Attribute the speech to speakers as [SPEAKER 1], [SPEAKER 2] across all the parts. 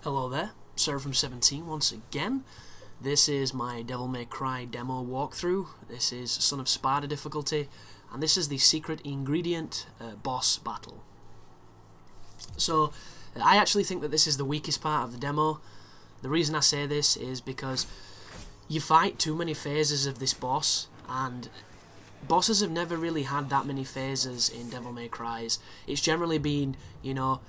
[SPEAKER 1] Hello there, Sarah from 17 once again. This is my Devil May Cry demo walkthrough. This is Son of Sparda difficulty, and this is the secret ingredient boss battle. So, I actually think that this is the weakest part of the demo. The reason I say this is because you fight too many phases of this boss, and bosses have never really had that many phases in Devil May Cry's. It's generally been, you know,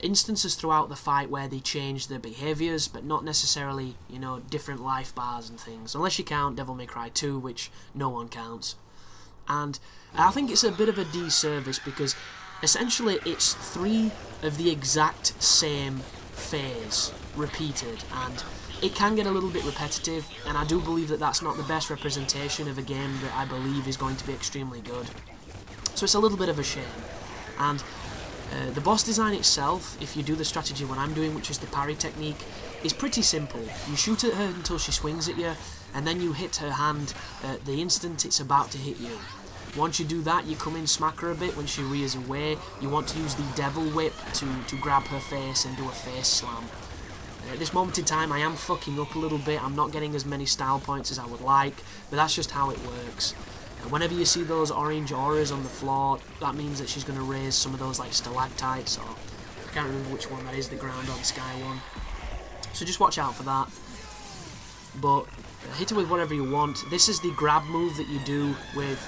[SPEAKER 1] instances throughout the fight where they change their behaviours, but not necessarily, you know, different life bars and things. Unless you count Devil May Cry 2, which no one counts. And I think it's a bit of a disservice because essentially it's 3 of the exact same phase repeated, and it can get a little bit repetitive, and I do believe that that's not the best representation of a game that I believe is going to be extremely good. So it's a little bit of a shame. And the boss design itself, if you do the strategy what I'm doing, which is the parry technique, is pretty simple. You shoot at her until she swings at you, and then you hit her hand the instant it's about to hit you. Once you do that, you come in, smack her a bit when she rears away. You want to use the Devil Whip to grab her face and do a face slam. At this moment in time, I am fucking up a little bit. I'm not getting as many style points as I would like, but that's just how it works. Whenever you see those orange auras on the floor, that means that she's going to raise some of those like stalactites, or I can't remember which one that is, the ground on sky one. So just watch out for that. But hit her with whatever you want. This is the grab move that you do with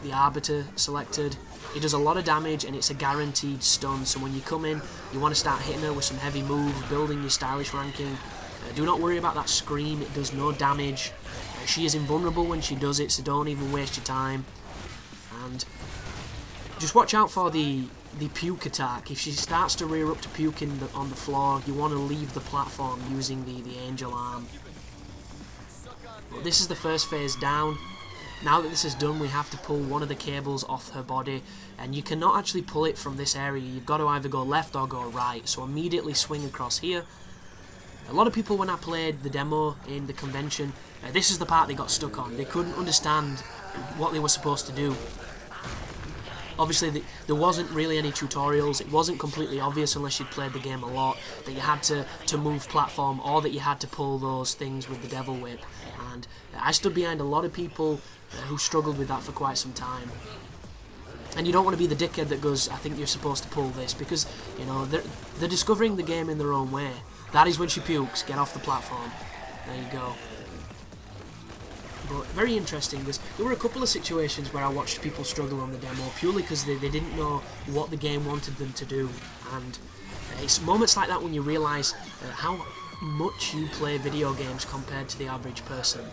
[SPEAKER 1] the Arbiter selected. It does a lot of damage and it's a guaranteed stun, so when you come in, you want to start hitting her with some heavy moves, building your stylish ranking. Do not worry about that scream, it does no damage. She is invulnerable when she does it, so don't even waste your time. And just watch out for the puke attack. If she starts to rear up to puke on the floor, you want to leave the platform using the angel arm. But this is the first phase down. Now that this is done, we have to pull one of the cables off her body, and you cannot actually pull it from this area. You've got to either go left or go right, so immediately swing across here. A lot of people, when I played the demo in the convention, this is the part they got stuck on. They couldn't understand what they were supposed to do. Obviously, there wasn't really any tutorials. It wasn't completely obvious unless you'd played the game a lot that you had to move platform, or that you had to pull those things with the Devil Whip. And I stood behind a lot of people who struggled with that for quite some time. And you don't want to be the dickhead that goes, I think you're supposed to pull this, because, you know, they're discovering the game in their own way. That is when she pukes, get off the platform. There you go. But very interesting, because there were a couple of situations where I watched people struggle on the demo purely because they didn't know what the game wanted them to do. And it's moments like that when you realise how much you play video games compared to the average person.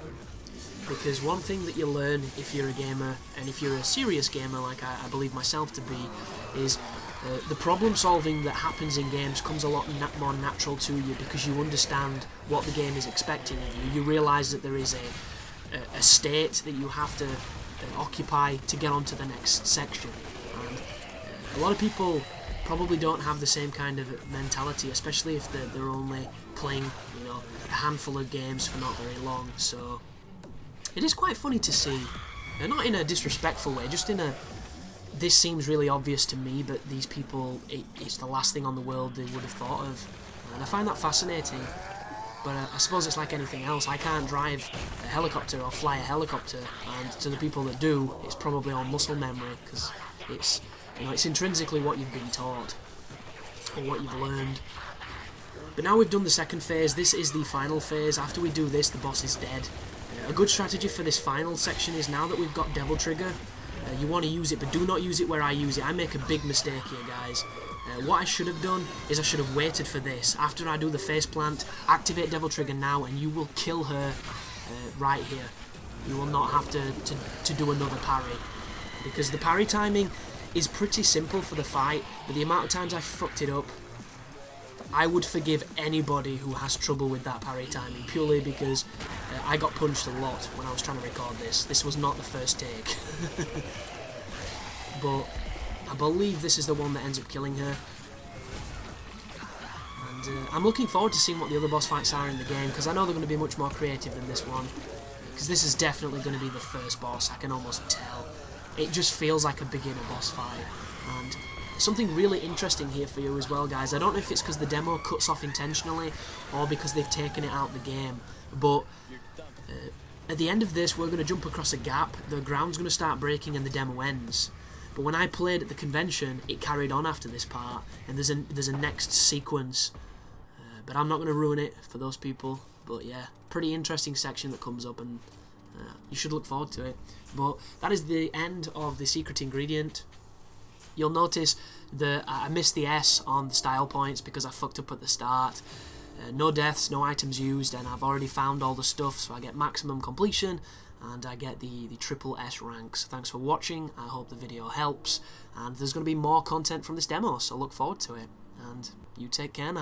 [SPEAKER 1] Because one thing that you learn if you're a gamer, and if you're a serious gamer like I believe myself to be, is the problem solving that happens in games comes a lot more natural to you because you understand what the game is expecting of you. You realise that there is a state that you have to occupy to get onto the next section. And a lot of people probably don't have the same kind of mentality, especially if they're only playing, you know, a handful of games for not very long. So it is quite funny to see, not in a disrespectful way, just in a, this seems really obvious to me, but these people, it's the last thing on the world they would have thought of. And I find that fascinating. But I suppose it's like anything else. I can't drive a helicopter or fly a helicopter, and to the people that do, it's probably all muscle memory, because it's, you know, it's intrinsically what you've been taught or what you've learned. But now we've done the second phase. This is the final phase. After we do this, the boss is dead. A good strategy for this final section is, now that we've got Devil Trigger, you want to use it, but do not use it where I use it. I make a big mistake here, guys. What I should have done is I should have waited for this. After I do the face plant, activate Devil Trigger now, and you will kill her right here. You will not have to do another parry, because the parry timing is pretty simple for the fight, but the amount of times I fucked it up, I would forgive anybody who has trouble with that parry timing, purely because I got punched a lot when I was trying to record this. This was not the first take. But I believe this is the one that ends up killing her. And I'm looking forward to seeing what the other boss fights are in the game, because I know they're going to be much more creative than this one. Because this is definitely going to be the first boss, I can almost tell. It just feels like a beginner boss fight. And something really interesting here for you as well, guys. I don't know if it's because the demo cuts off intentionally or because they've taken it out of the game, but at the end of this we're going to jump across a gap, the ground's going to start breaking and the demo ends. But when I played at the convention, it carried on after this part, and there's a next sequence. But I'm not going to ruin it for those people. But yeah, pretty interesting section that comes up, and you should look forward to it. But that is the end of the secret ingredient. You'll notice that I missed the S on the style points because I fucked up at the start. No deaths, no items used, and I've already found all the stuff, so I get maximum completion, and I get the triple S rank. So thanks for watching, I hope the video helps, and there's going to be more content from this demo, so look forward to it, and you take care now.